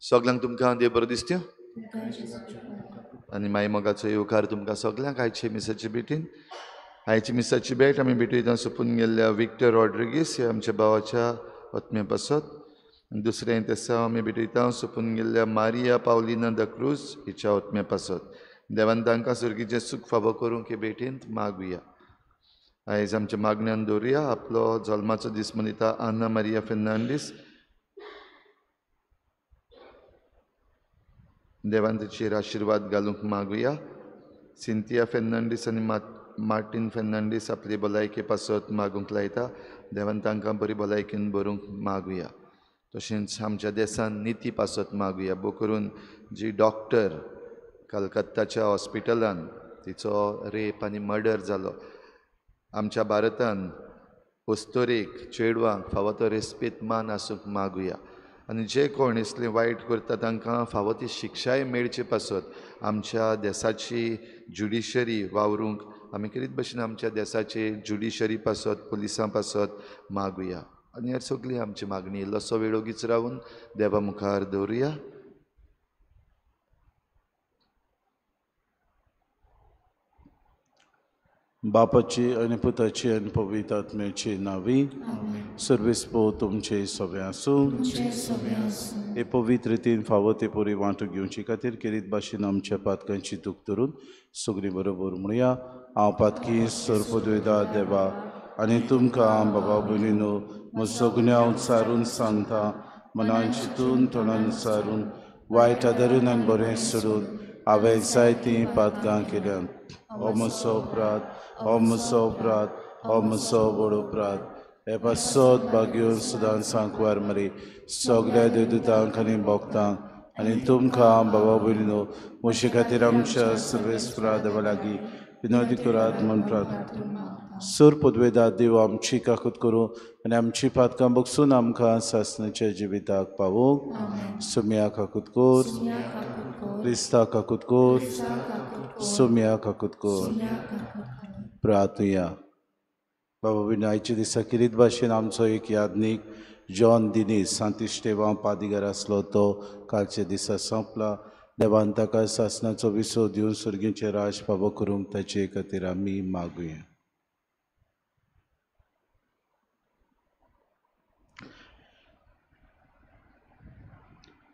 सगळ्यांक तुमकां देव बरो दिसत्यो आनी मागीर मोगाचो येवकार तुमकां सगळ्यांक आयचे मिसाची भेटीन. आयची मिसाची भेट आमी भेटयता सोंपून गेल्ल्या विक्टर रॉड्रिगीस हे आमच्या भावाच्या आत्म्या पासत. दुसरें तेसा आमी भेटयता सोंपून गेल्ल्या मारिया पावलिना द क्रूज हिच्या आत्म्या पासत. देवान तांकां सुर्गीचें सूख फावो करूंक हे भेटींत मागुया. आयज आमच्या मागण्यांत दवरुया. आपलो जल्माचो दीस मनयता आना मारिया फेर्नांडीस. देवान तिचेर आशिर्वाद घालूंक मागुया. सिंथिया फेर्नांडीस आनी मार्टीन फेर्नांडीस आपली भलायके पासत मागूंक लायता. देवान तांकां बरी भलायकेन भरूंक मागुया. तशेंच आमच्या देशांत निती पासत मागुया. बो करून जी डॉक्टर कलकत्ताच्या हॉस्पिटलान तिचो रेप आनी मर्डर जालो. आमच्या भारतांत वस्तोरेक चेडवांक फावो तो रेस्पेत मान आसूंक मागुया. आनी जे कोण इसलें वायट करता तांकां फावो ती शिक्षाय मेळची पासत आमच्या देशाची ज्युडिशरी वावरूंक आमी कितें भशेन आमच्या देशाचे ज्युडिशरी पासत पुलिसां पासत मागुया. आनी हेर सगळी आमची मागणी इल्लोसो वेळ ओगीच रावन देवा मुखार दवरुया. बापाची आनी पुताची आनी पवित्र आत्म्याची नांवी. सर्वेस्पो तुमचे सगळे आसूं. हे पवित्र रितीन फावो ते पोरी वांटून घेवचे खातीर केरीत भाशेन आमच्या पातकांची दूख धरून सगळीं बरोबर म्हणुया. हांव पातकी सरपदवेदा देवा आनी तुमकां बाबा भयणीनो म्हज्या सगळ्यांक सारून सांगता. मनान चिंतून तोंडान सारून वायट आदारून आनी बरें सोडून हांवें जायतीं पातकां केल्यात. हो म्हजो अपराध, हो म्हजो अपराध, हो म्हजो व्हड अपराध. हे पासत भाग्योन सदांच सांकवार मरे सगळ्या देवदूतांक आनी भक्तांक आनी तुमकां बाबा भयणीनो म्हजे खातीर आमच्या सर्वेस्परा देवा लागीं विनवती करात म्हूण प्रार्थना. सर पदवेदार देव आमची काकूत करूं आनी आमची पातकां बगसून आमकां सासणाच्या जिविताक पावूंक. सुम्या काकूत कोर, क्रिस्ता काकूत कोर, सुम्या काकूत कोर. प्रार्थया. बाबा भयणी आयच्या दिसा किरीत भाशेन आमचो एक यादनीक जॉन दिनीस सांतिश्टेवा पादिगार आसलो तो कालच्या दिसा सोंपला. देवान ताका सासणाचो विसो दिवन सुर्गीचें राज फावो करूंक ताचे खातीर आमी मागुया.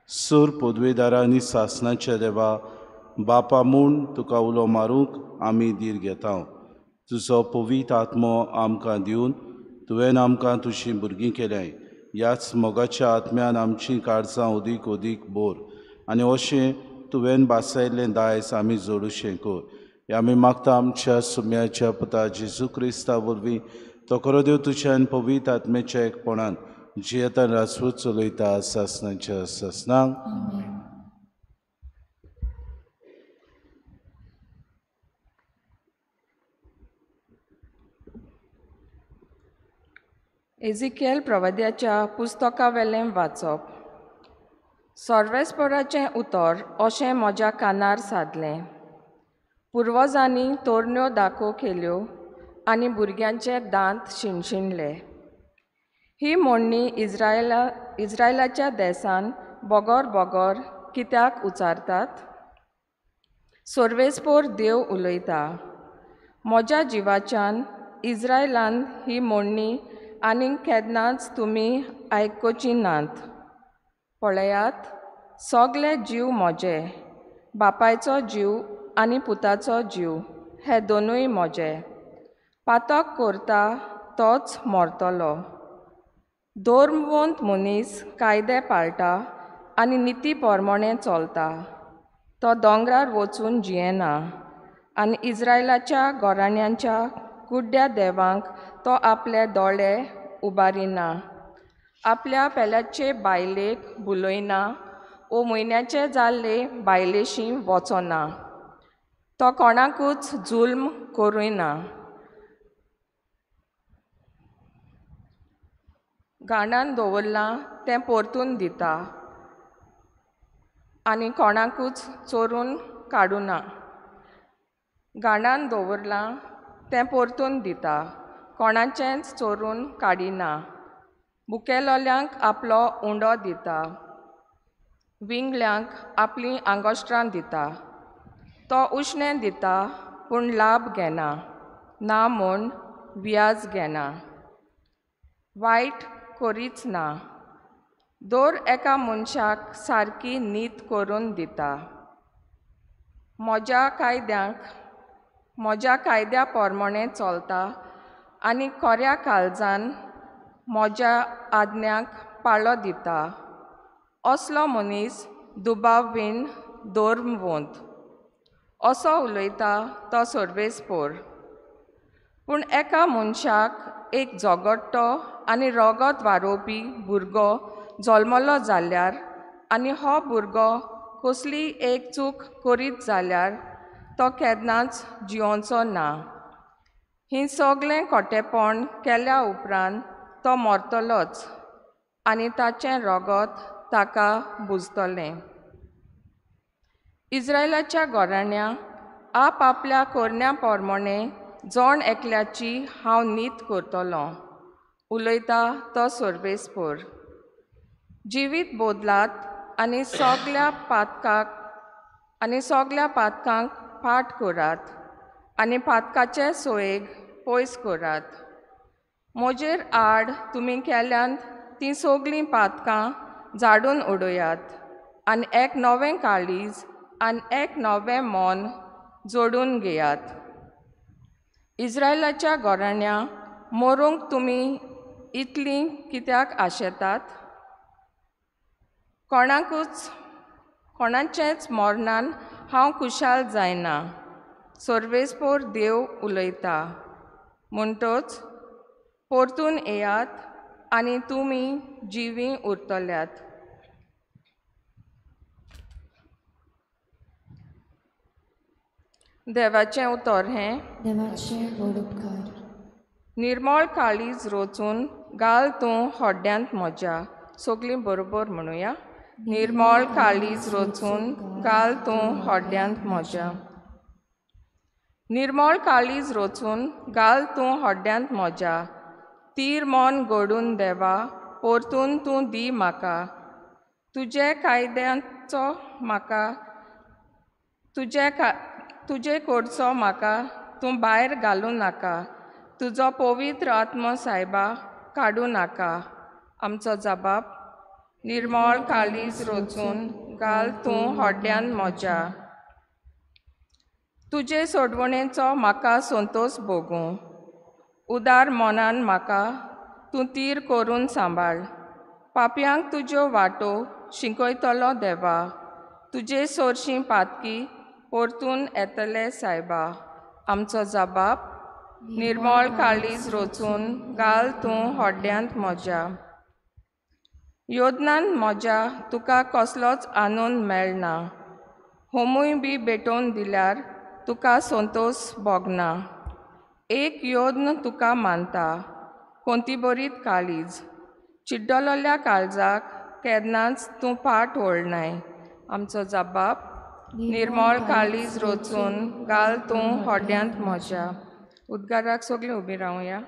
सूर पदवेदारांनी सासणाच्या देवा बापा म्हूण तुका उलो मारूंक आमी धीर घेता. तुजो पवित्र आत्मो आमकां दिवन तुवें आमकां तुजीं भुरगीं केल्याय. ह्याच मोगाच्या आत्म्यान आमचीं काळजां ओदीक ओदीक बोर आनी अशें तुवें बासायल्लें दायज आमी जोडुशें कोर. हें आमी मागता आमच्या सुम्याच्या पुता जेजू क्रिस्ता वरवीं. तो खरो देव तुज्या आनी पवित्र आत्म्याच्या एकपणान जियेतान राजपूत चलयता सासणाच्या सासणांक. एजिकेल प्रवाद्याच्या पुस्तका वेलें वाचप. सर्वेस्पराचें उतर अशें म्हज्या कानार सादलें. पुर्वजांनी तोरण्यो दाखो केल्यो आनी भुरग्यांचे दांत शिणशिणले. ही मोडणी इस्रायलाच्या देसान बोगोर बोगोर कित्याक उचारतात? सर्वेस्पोर देव उलयता. म्हज्या जिवाच्यान इस्रायलान ही मोडणी आनीक केन्नाच तुमी आयकुची नात. पळयात, सगळे जीव म्हजे, बापायचो जीव आनी पुताचो जीव हे दोनूय म्हजे. पातक करता तोच मरतलो. धर्मवंत मनीस कायदे पाळटा आनी निती पोरमोणें चलता. तो दोंगरार वचून जियेना आनी इस्रायलाच्या घोराण्यांच्या कुड्ड्या देवांक तो आपले दोळे उबारिना, आपल्या पेल्याचे बायलेक बुलयना ओ म्हयन्याचे जाल्ले बायलेशी वचोना, तो कोणाकूच जुल्म करूयना, गांडान दवरलां तें परतून दिता आनी कोणाकूच चोरून काडूना, गांडान दवरलां तें परतून दिता, कोणाचेंच चोरून काडिना, बुकेलोल्यांक आपलो उंडो दिता, विंगल्यांक आपलीं आंगोश्ट्रां दिता, तो उश्णें दिता पूण लाभ घेना, ना म्हूण व्याज घेना, वायट करीच ना, दर एका मनशाक सारकी नीत करून दिता, म्हज्या कायद्या पोरमोणें चलता आनी खोऱ्या काळजान म्हज्या आज्ञांक पाळो दिता, असलो मनीस दुबावीन धर्मवंत, असो उलयता तो सर्वेस्पोर. पूण एका मनशाक एक झगडटो आनी रगत वारोवपी भुरगो जल्मलो जाल्यार आनी हो भुरगो कसली एक चूक करीत जाल्यार तो केन्नाच जियोंचो ना. ही सगळें खोटेपण केल्या उपरांत तो मरतलोच आनी ताचें रगत ताका भुजतलें. इस्रायलाच्या घोराण्या आपल्या कोरण्या पोरमोणें जण एकल्याची हांव नीत करतलों, उलयता तो सर्वेस्पोर. जिवीत बोदलात आनी सगल्या पातकांक फाट करात आनी पातकाचे सोयेग पयस करात. म्हजेर आड तुमी केल्यांत तीं सगळीं पातकां झाडून उडयात आनी एक नवें काळीज आनी एक नवें मोन जोडून घेयात. इस्रायलाच्या घोराण्या मरूंक तुमी इतलीं कित्याक आशेतात? कोणाचेंच मरणान हांव खुशाल जायना, सर्वेस्पोर देव उलयता. म्हणटच परतून येयात आनी तुमी जिवीं उरतल्यात. देवाचें उतर हें निर्मळ काळीज रोचून घाल तूं होड्ड्यांत म्हज्या. सगळीं बरोबर म्हणुया. निर्मळ काळीज रोचून घाल तूं होड्ड्यांत म्हज्या. निर्मळ काळीज रोचून घाल तूं होड्ड्यांत म्हज्या. तीर मन घडून देवा परतून तूं दी म्हाका. तुजे कायद्यांचो म्हाका तुजे कडचो म्हाका तूं भायर घालूं नाका. तुजो पवित्र आत्म सायबा काडूं नाका. आमचो जबाब निर्मळ काळीज रोचून घाल तूं होड्ड्यांत म्हज्या. तुजे सोडवणेचो म्हाका संतोश भोगूं. उदार मनान म्हाका तूं तीर करून सांबाळ. पापयांक तुज्यो वाटो शिकयतलो देवा. तुजे सोरशीं पातकी परतून येतले सायबा. आमचो जबाब निर्मळ काळीज रोचून घाल तूं होड्ड्यांत म्हज्या. योजनान म्हज्या तुका कसलोच आनंद मेळना. होमूय बी भेटोवन दिल्यार तुका संतोश भोगना. एक योद्न तुका मानता, कोणती बरीत काळीज. चिड्डलोल्या काळजाक केन्नाच तूं फाट वळनाय. आमचो जबाब निर्मळ काळीज रोचून घाल तूं होड्ड्यांत म्हज्या. उद्गाराक सगळीं उबीं रावया.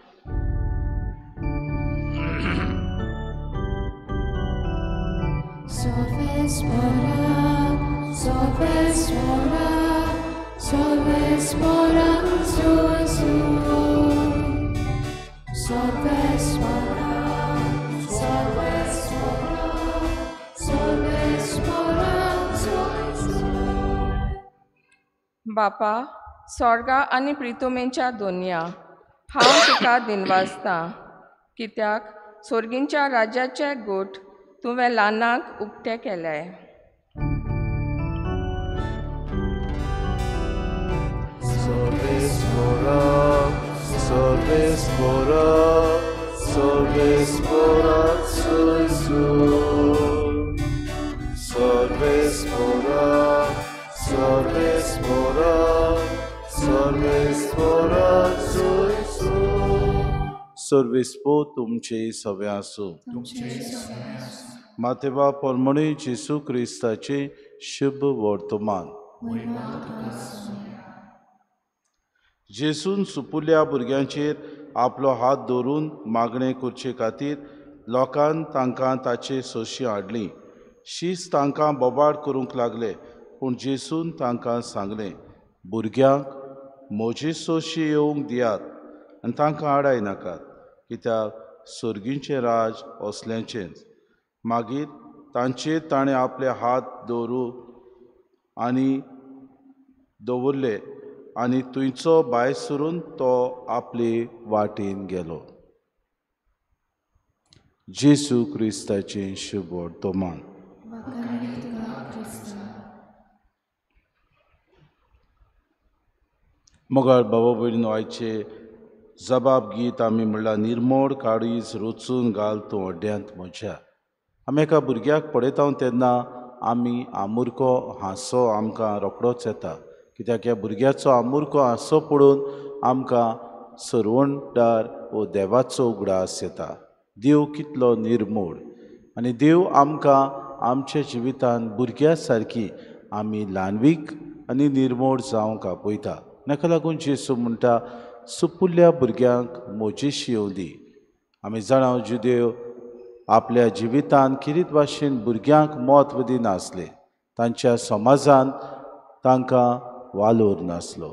बापा, स्वर्गा आनी प्रितुमेच्या दोनया, हांव तुका दिनवासतां. कित्याक सोर्गींच्या राज्याचे गोठ तुवें ल्हानाक उक्ते केले. spora, salve spora, salve spora, salve spora, salve spora, salve spora, salve spो तुमचे सवे आसो. मातेवा परमणे जेसू क्रिस्ताचे शुभ वर्तमान. जेसून सुपुल्या भुरग्यांचेर आपलो हात दवरून मागणें करचे खातीर लोकांन तांकां ताचे सोशी हाडली. शीस तांकां बोबाड करूंक लागले, पूण जेसून तांकां सांगलें, भुरग्यांक म्हजी सोशी येवंक दियात आनी तांकां आडाय नाकात, कित्याक सर्गीचें राज असल्याचेंच. मागीर तांचेर ताणें आपले हात दवरले आनी थंयचो भायर सरून तो आपले वाटेन गेलो. जेसू क्रिस्ताचें शुभ वर्तमान. मोगाळ भाव भयणीनो, आयचे जबाब गीत आमी म्हणल्यार निर्मोड काळीज रचून घाल तूं हड्ड्यांत म्हज्या. आमी एका भुरग्याक पळयता तेन्ना आमी आमुरको हांसो आमकां रोखडोच येता, कित्याक ह्या भुरग्याचो आमुरको हांसो पळोवन आमकां सर्वणदार वो देवाचो उगडास येता. देव कितलो निर्मोड आनी देव आमकां आमच्या जिवितांत भुरग्या सारकी आमी ल्हानवीक आनी निर्मोड जावंक आपयता. ताका लागून जेसू म्हणटा, सुपुल्ल्या भुरग्यांक मोजेशी येवं दी. आमी जाणां जुदेव आपल्या जिवितांत किरीत भाशेन भुरग्यांक म्हत्व दिनासले. तांच्या समाजांत तांकां वालोर नासलो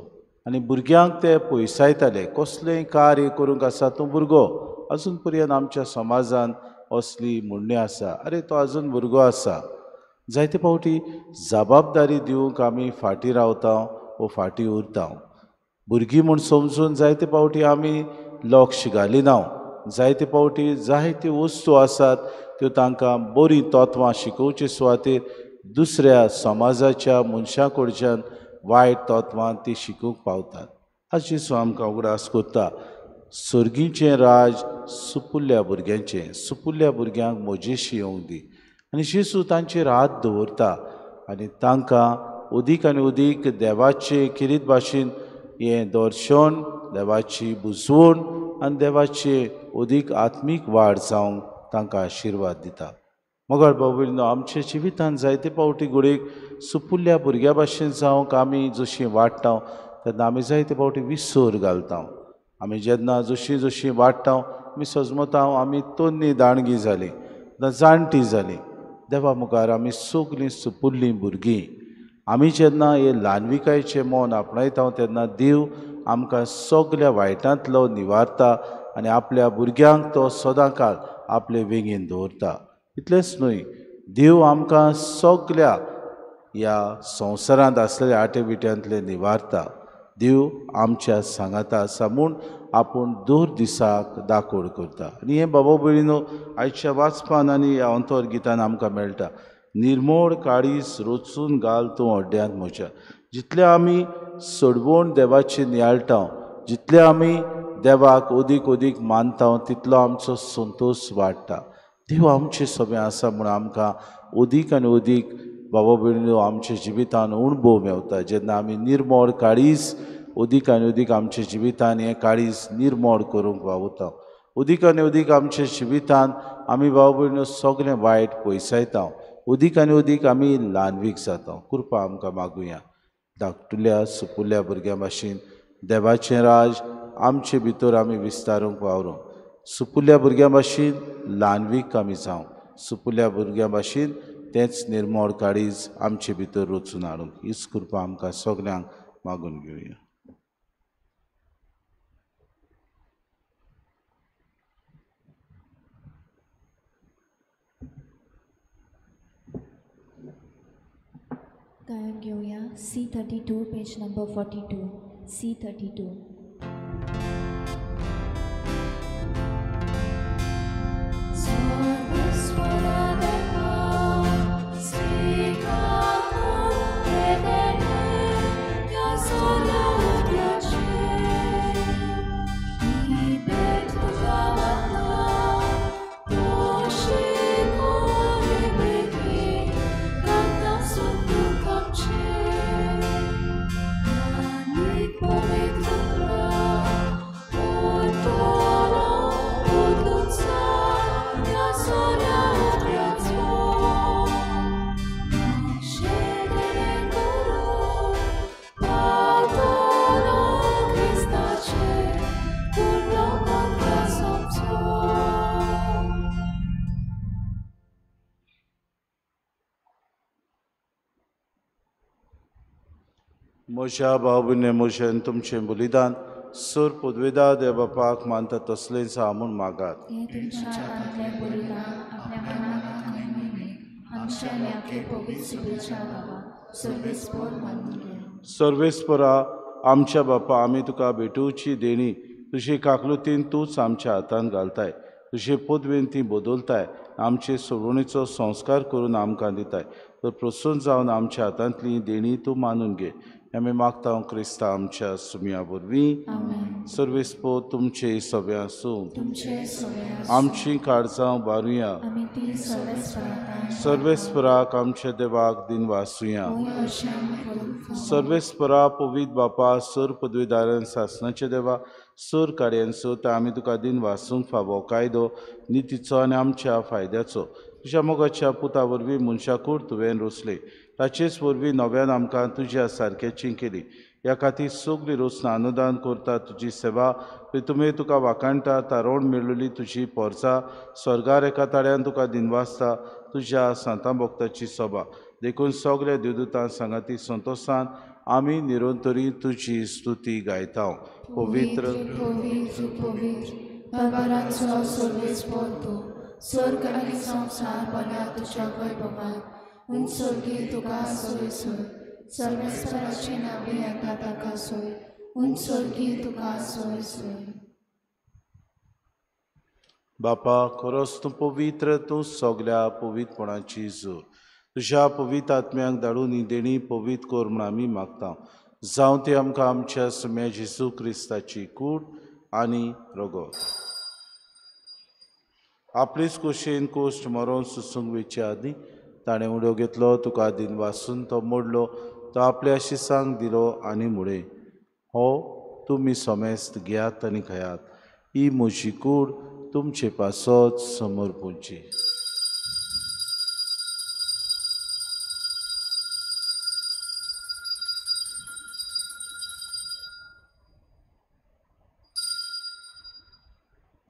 आनी भुरग्यांक ते पयसायताले. कसलेंय कार्य करूंक आसा तूं भुरगो. अजून पर्यंत आमच्या समाजांत असली म्हणणी आसा, अरे तो आजून भुरगो आसा. जायते फावटी जबाबदारी दिवंक आमी फाटीं रावता वो फाटीं उरता. भुरगीं म्हूण समजून जायते फावटी आमी लक्ष घालिना. जायते फावटी जायत्यो वस्तू आसात त्यो तांकां बरीं तत्वां शिकोवचे सुवातेर दुसऱ्या समाजाच्या मनशां कडच्यान वायट तत्वां ती शिकूंक पावतात. आज जेसू आमकां उगडास कोत्ता, सर्गीचें राज सुपुल्ल्या भुरग्यांचें. सुपुल्ल्या भुरग्यांक मोजेशी येवंक दी. आनी जेसू तांचेर हात दवरता आनी तांकां उदीक आनी उदीक देवाचें किरीत भाशेन हें दर्शन, देवाची बुजवण आनी देवाचें उदीक आत्मीक वाड जावंक तांकां आशिर्वाद दिता. मोगाळ भाव भयणीनो, आमच्या जिवितांत जायते फावटी घडयेक सुपुल्ल्या भुरग्या भाशेन जावंक आमी जशीं वाडटा तेन्ना आमी जायते फावटी विसर घालता. आमी जेन्ना जशीं जशीं वाडटा आमी सजमता आमी तोन्नी दाणगी जालीं ना जाणटीं जालीं. देवा मुखार आमी सगलीं सुपुल्लीं भुरगीं. आमी जेन्ना हे ल्हानविकायेचें मोन आपणायता तेन्ना देव आमकां सगल्या वायटांतलो निवारता आनी आपल्या भुरग्यांक तो सदां काळ आपले वेगीन दवरता. इतलेंच न्हय, देव आमकां सगल्या ह्या संवसारांत आसलेल्या आटेबिट्यांतले निवारता. देव आमच्या सांगाता आसा म्हूण आपूण दर दिसाक दाखोड करता. आनी हें बाबा भयणीनो, आयच्या वाचपान आनी ह्या अंतर गितान आमकां मेळटा. निर्मोड काळीज रचून घाल तूं हड्ड्यांत म्हज्या. जितले आमी सडवण देवाची नियाळटा, जितले आमी देवाक अदीक अदीक मानता, तितलो आमचो संतोश वाडटा. देव आमचें सगळें आसा म्हूण आमकां अदीक आनी अदीक बाबा भयणीनो आमच्या जिवितांत अणभव मेवता. जेन्ना आमी निर्मोड काळीज अदीक आनी अदीक आमच्या जिवितांत हें काळीज निर्मोड करूंक वावुरता. अदीक आनी अदीक आमच्या जिवितांत आमी बाबा भयणीनो सगळें वायट पयसायता. अदीक आनी अदीक आमी ल्हानवीक जाता. कृपा आमकां मागुया. धाकटुल्या सुपुल्ल्या भुरग्यां भाशेन देवाचें राज आमचे भितर आमी विस्तारूंक वावरूं. सुपुल्ल्या भुरग्यां भाशेन ल्हानवीक आमी जावं. सुपुल्ल्या भुरग्यां भाशेन तेंच निर्मोड काळीज आमचे भितर रचून हाडूंक हीच कृपा आमकां सगल्यांक मागून घेवया. गायन घेऊया C32 page number 42. C32. Solo piacere म्हज्या भाव भयणे मोशेन तुमचें बलिदान सूर पदवेदार देव बापाक मानता तसलेंच हा म्हूण मागात. हे तुमच्या हातांतलें बलिदान आपल्या मनात घालून आमच्या याके पवित्र सुबेच्या गावात सर्वेस्पर मानून घे. सर्वेस्परा आमच्या बापा आमी तुका भेटूची देणी तुजी काकलुतीन तूंच आमच्या हातांत घालताय. तुजे पदवेन ती बदलताय. आमचे सोडवणीचो संस्कार करून आमकां दिताय. तर प्रसून जावन आमच्या हातांतली देणी तूं मानून घे. आमी मागता क्रिस्ता आमच्या सुमया वरवीं. सर्वेस्पो तुमचे सगळे आसूं. आमची काळजां बारुया. सर्वेस्पराक आमच्या देवाक दिन वासुया. सर्वेस्परा पवित्र बापा सर पदवीदारान सासणाचे देवा सर कार्यांचो तर आमी तुका दिन वासूंक फावो कायदो नितीचो आनी आमच्या फायद्याचो तुज्या मोगाच्या पुता वरवीं मनशाकूड तुवें रोसले. ताचेच वरवीं नव्यान आमकां तुज्या सारक्याची केली. ह्या खातीर सगळीं रोसना अनुदान करता तुजी सेवा तुमी तुका वाकाणटा. तारोण मेळिल्ली तुजी पोरसां स्वर्गार एका ताळ्यान तुका दिनवासता. तुज्या सांतां भक्ताची सभा देखून सगळ्या देवदूतां सांगाती संतोशान आमी निरंतरी तुजी स्तुती गायता. पवित्र पवित्र पवित्र परमेश्वराचो सर्वेस्पर तूं. स्वर्ग आनी संवसार बऱ्या तुज्या वैभवान उंचोलगी तुका सोय सोय. सर्वेस्पराचे नावे येता ताका सोय. उंचोलगी तुका सोय सोय. बापा खरोच तूं पवित्र. तूं सगळ्या पवित्रपणाची जोर. तुज्या पवित्र आत्म्याक धाडून ही देणी पवित्र कर म्हूण आमी मागता. जावं ती आमकां आमच्या सुम्या जेजू क्रिस्ताची कूड आनी रगत. आपलीच कुशीन कोश्ट मरोन सुसूंक वेचे आदीं ताणें उडो घेतलो. तुका दिन वासून तो मोडलो. तो आपल्या शिसांक दिलो आनी मुळे हो तुमी सोमेस्त घेयात आनी खयात. ही म्हजी कूड तुमचे पासत समोर पोंची.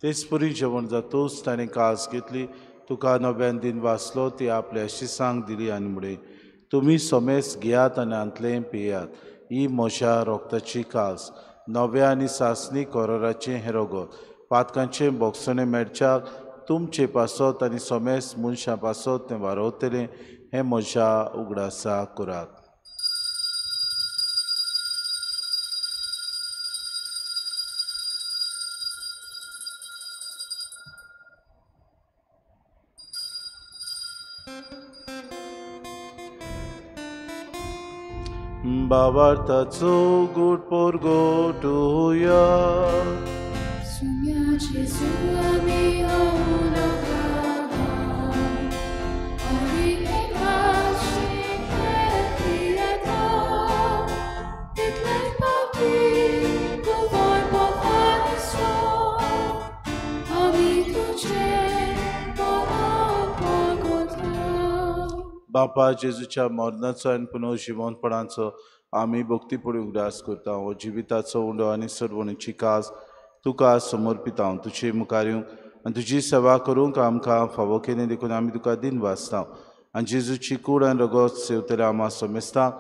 तेच पुरी जेवण जातूच ताणें कास घेतली. तुका नव्यान दिन वाचलो ती आपल्या शिसांक दिली आनी मुळे तुमी सोमेस घेयात आनी आंतलें पियात. ही म्हज्या रोगताची कास नव्या आनी सासणी कोराराचें हें रगत पातकांचें बोगसणें मेडच्याक तुमचे पासत आनी सोमेस मनशां पासत तें वारोवतलें हें म्हज्या उगडासा करात. बाबार्थाचो गोड पोरगोटुया. सुम्या जेजू आमी ओवलोका आनी एकाची येता. इतलें पापी गोवाय बापानी सो आमी तुजें बरोवप मागोता. बापा जेजूच्या मरणाचो आनी पुनर्जिवनपणाचो आमी भक्तीपुडी उगडास करता. हो जिविताचो उंडो आनी सर्वणीची कास तुका समर्पिता. तुजे मुखार येवंक आनी तुजी सेवा करूंक आमकां फावो केलें देखून आमी तुका दिन वाचता. आनी जेजूची कूड आनी रगत सेवतले आमा सोमेस्तांक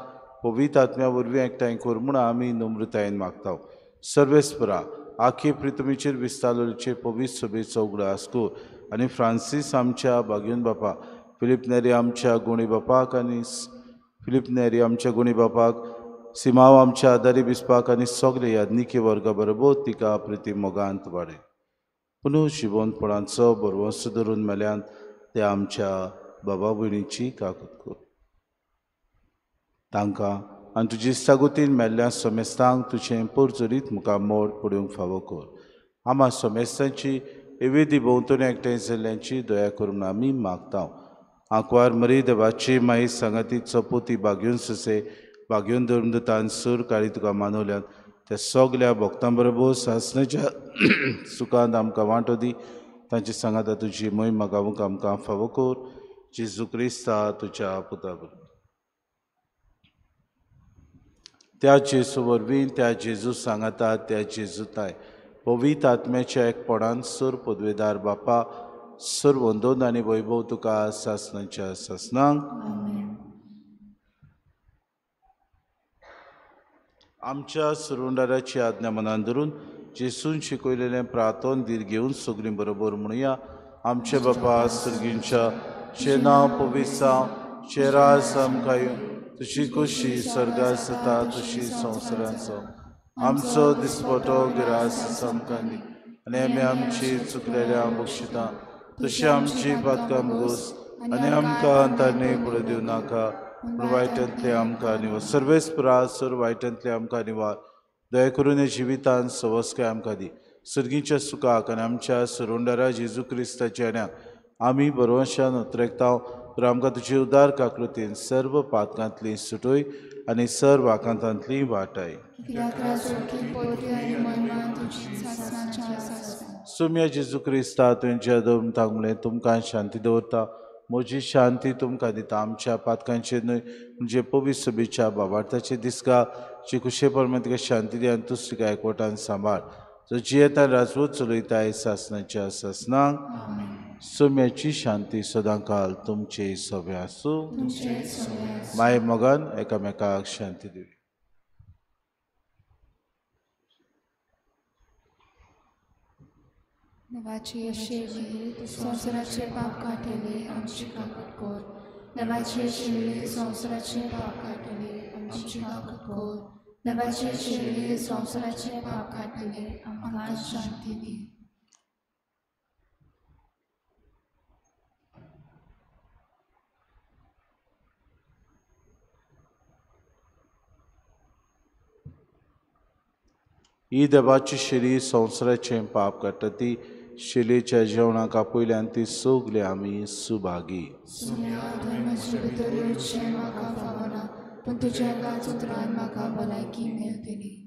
पवित्र आत्म्या वरवीं एकठांय कर म्हूण आमी नम्रतायेन मागता. सर्वेस्परा आखे प्रितमेचेर विस्तारलेचे पवित्र सभेचो उगडास कर आनी फ्रांसीस आमच्या बागेन बापा फिलीप नेरी आमच्या गुणी बापाक आनी फिलीप नेरी आमच्या गुणी बापाक सिमाव आमच्या आदारी बिस्पाक आनी सगळे याज्ञिके वर्गा बरोबर तिका प्रिती मोगांत वाडय. पुनू जिवनपणाचो बरवंस धरून मेल्यान ते आमच्या बाबा भयणीची काकूत कर. तांकां आनी तुजी इश्टागुतीन मेल्ल्या सोमेस्तांक तुजें परजरीत मुखार मोड पडूंक फावो कर. आमा सोमेस्तांची एवेदी भोंवतणी एकठांय जाल्ल्यांची दया करून आमी मागता. आंकवार मरी देवाची माई सांगाती चपोती बागेवन सुसे बागेवन धर्मदतान सूर काळी तुका मानवल्यान त्या सगल्या भक्तां बरोबर सासणाच्या सुखांत आमकां वांटो दी. तांची सांगाता तुजी महिमा गावूंक आमकां फावो कर. जेजू क्रिस्ता तुज्या पुता बरोबर त्या जेजू वरवीं त्या जेजू सांगाता त्या जेजूताय पवित्र आत्म्याच्या एकपणान सर पदवेदार बापा सर वंदन आनी वैभव तुका सासणाच्या सासणांक आमच्या सुरुंडाराची आज्ञा मनान धरून जेसून शिकयलेलें प्रार्थन दीर घेवन सगळीं बरोबर म्हणुया. आमचे बापा सुर्गींच्या चे नांव पवित्र जावं, चे राज आमकां तुजी खुशी स्वर्गांत जाता तशी संवसारांत जावं. आमचो दिसपटो गिरास आमकां दी आनी आमी आमची चुकलेल्या बक्षिता तशी आमची पातकां मुगोस आनी आमकां अंतांनी पळय दिवं नाका, वायटांतले आमकां निवार. सर्वेस प्रासर वायटांतले आमकां निवार. दया करून हे जिवितांत सवस्काय आमकां दी. सर्गीच्या सुखाक आनी आमच्या सुरोंडारा जेजू क्रिस्ताच्या आड्याक आमी बरोवशान उतरेकताव. तर आमकां तुजे उदार काकृतीन सर्व पातकांतली सुटोय आनी सर्व आकांतांतली वाटाय. सुम्या जेजू क्रिस्ता तुमच्या दोमताक म्हणलें तुमकां शांती दवरता. म्हजी शांती तुमकां दिता. आमच्या पातकांचेर न्हय म्हणजे पवित्र सभेच्या बाबार्थाचे दिसका जी खुशे परमे तुका शांती दी आनी तूं तिका एकवटान सांबाळ. जो जियेता राजवट चलयताय सासणाच्या सासणांक सोम्याची शांती सदां काल तुमचे सभे आसूं. माय मोगान एकामेकाक शांती दिवया. देवाची आशिल्ली संवसाराचे पाप काटले आमची काकूट कोर. देवाची आशिल्ली संवसाराचे पाप काटले आमची काकूट कोर. देवाची आशिल्ली संवसाराचे पाप काटले आमकां शांती दी. ही देवाची शिरी संवसाराचे पाप काडटा ती शिलेच्या जेवणाक पयल्यान ती सोगले आमी सुभागी. म्हाका फावना पूण तुज्या एकाच उतरान म्हाका भलायकी मेळटली.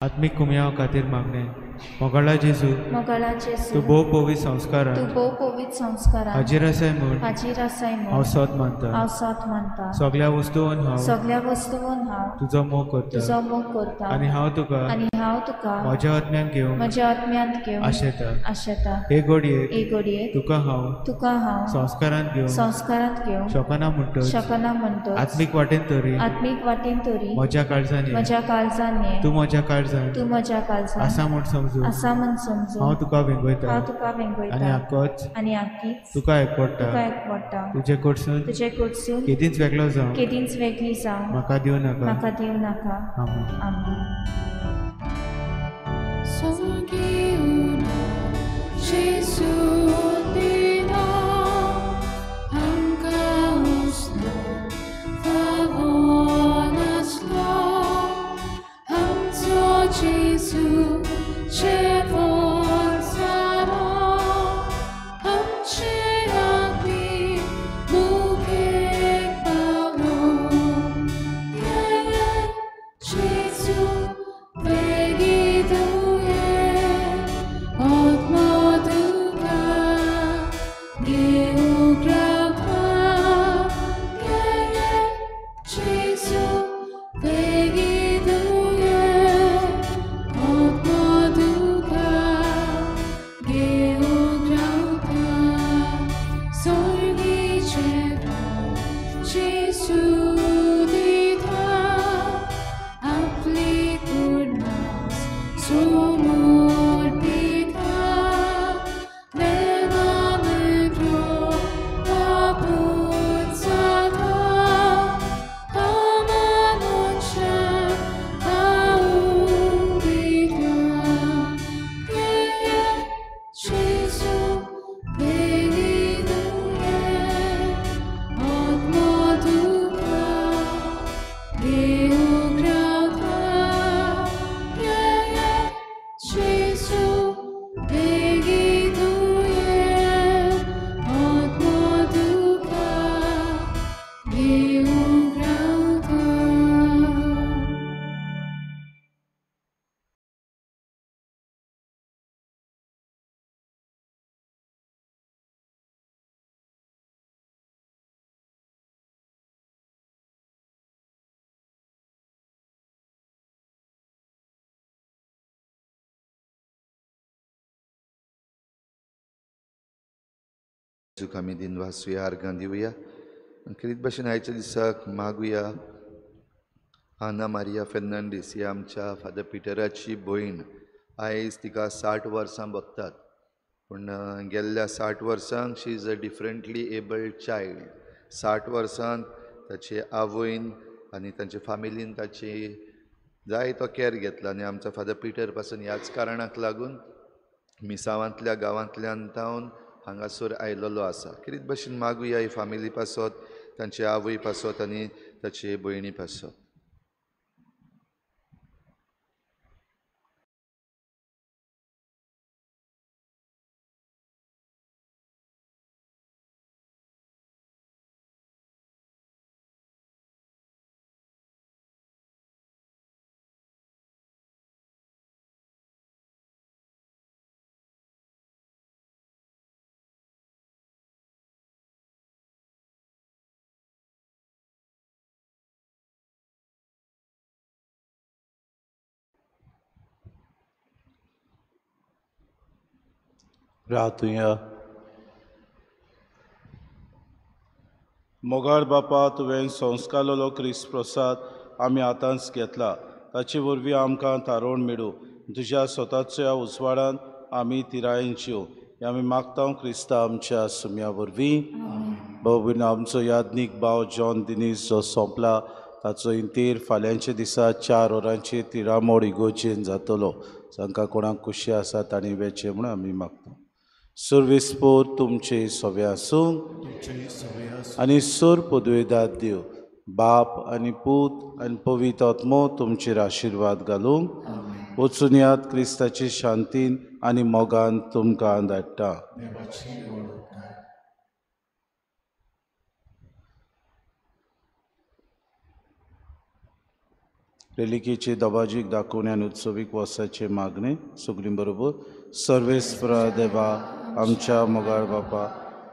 आत्मिक कुमयाव खातीर मागणें. मोगळा जेजू तूं भोव पवित्र संस्कारान हाजीर आसाय म्हूण हांव सत मानता. सगळ्या वस्तूंवन हांव तुजो मोग करता आनी हांव तुका म्हज्या आत्म्यान घेवन आशेता. हे घडये तुका हांव संस्कारांत घेवन शकना म्हणटच आत्मीक वाटेन तरी म्हज्या काळजांनी तूं म्हज्या काळजांत आसा म्हूण समजून हांव तुका वेंगयता आनी आख्खीच तुका एकवडटा. तुजे कडसून केदींच वेगळी जावं म्हाका दिवं नाका. आमीन. जेजूक आमी दिनवासुया आर्गां दिवया. करीत भाशेन आयच्या दिसाक मागुया आना मारिया फेर्नांडीस ही आमच्या फादर पिटराची भयण. आयज तिका 60 वर्सां भोगतात, पूण गेल्ल्या 60 वर्सांक she is a differently abled child. 60 वर्सांत ताचे आवयन आनी तांचे फामिलीन ताची जायतो केअर घेतला. आनी आमचो फादर पिटर पासून ह्याच कारणाक लागून मिसावांतल्या गांवांतल्यान तावन हांगासर आयिल्लो आसा. कितें भाशेन मागुया ही फामिली पासत, तांचे आवय पासत आनी ताचे भयणी पासत. रावतुया. मोगाळ बापा, तुवें संस्कारलेलो क्रिस्त प्रसाद आमी आतांच घेतला. ताचे वरवीं आमकां तारोण मेळूं. तुज्या स्वताच्या उजवाडान आमी तिरायेंच्यो हें आमी मागता क्रिस्ता आमच्या सुम्या वरवीं. बाबून आमचो यादनीक भाव जॉन दिनीस जो सोंपला ताचो इंतेर फाल्यांच्या दिसा 4 वरांचेर तिडामोड इगोर्जेन जातलो. जांकां कोणाक खुशी आसा तांणी वेचे म्हूण आमी मागता. सर्वेस्पोर तुमचे सवे आसूं आनी सोर पदवेदाद दिव. बाप आनी पूत आनी पवित्र आत्मो तुमचेर आशिर्वाद घालूंक. वचून यात क्रिस्ताचे शांतीन आनी मोगान तुमकां धाडटा. रेलिकेचे दबाजीक दाखोवन आनी उत्सवीक वसाचे मागणे सगळीं बरोबर. सर्वेस्परा देवा आमच्या मोगाळ बापा,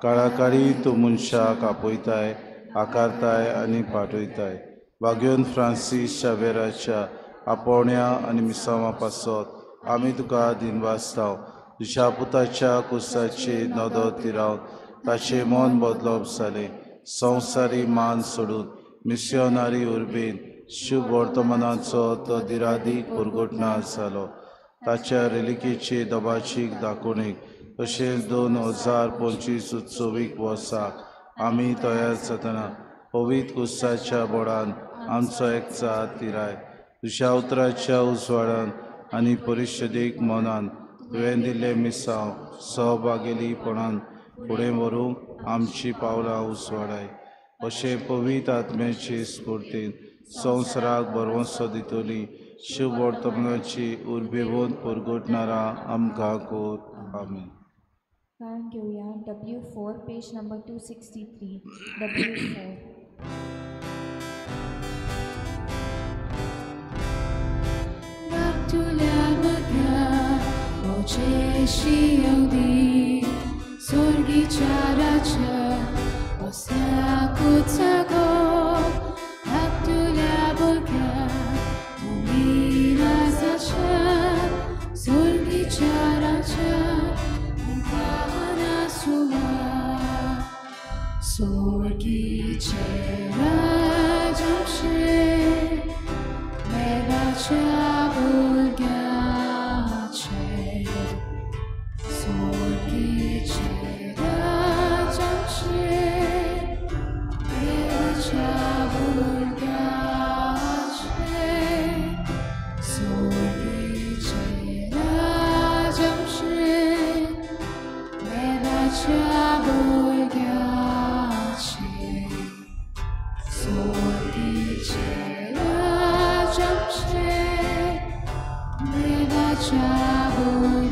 काळाकाळी तूं मनशाक आपयताय, आकारताय आनी पाठयताय. वागयोन फ्रांसीस शावेराच्या आपोवण्या आनी मिसावा पासत आमी तुका दिनवासताव. तुज्या पुताच्या कुसाचे नदो तिरावन ताचें मन बदलप जालें. संवसारी मान सोडून मिस्योनारी उर्बेन शुभ वर्तमानाचो तो दिरादीक पुरगोटणार जालो. ताच्या रेलिकेचे दबाचीक दाखोवणेक तशेंच 2025 उत्सवीक वर्साक आमी तयार जातना पवित्र कुसाच्या बोडान आमचो एकचा तिराय. तुज्या उतराच्या उजवाडान आनी परिशदेक मनान तुवें दिल्ले मिसांव सहभागिलीपणान फुडें व्हरूंक आमची पावलां उजवाडाय. अशें पवित्र आत्म्याचे स्फूर्तीन संवसाराक बरवंसो दितली शुभ वर्तमानाची उर्बेवून पुरगोटणारा आमकां कोर. आमीन. गायन घेऊया W4 page number 263. W4. Tulia maga oce și audi sorgi characha osa kutsago Tulia maga umira zacha sorgi characha umpana suva sorgi characha Mevacha Jamshed, Meva Chabur.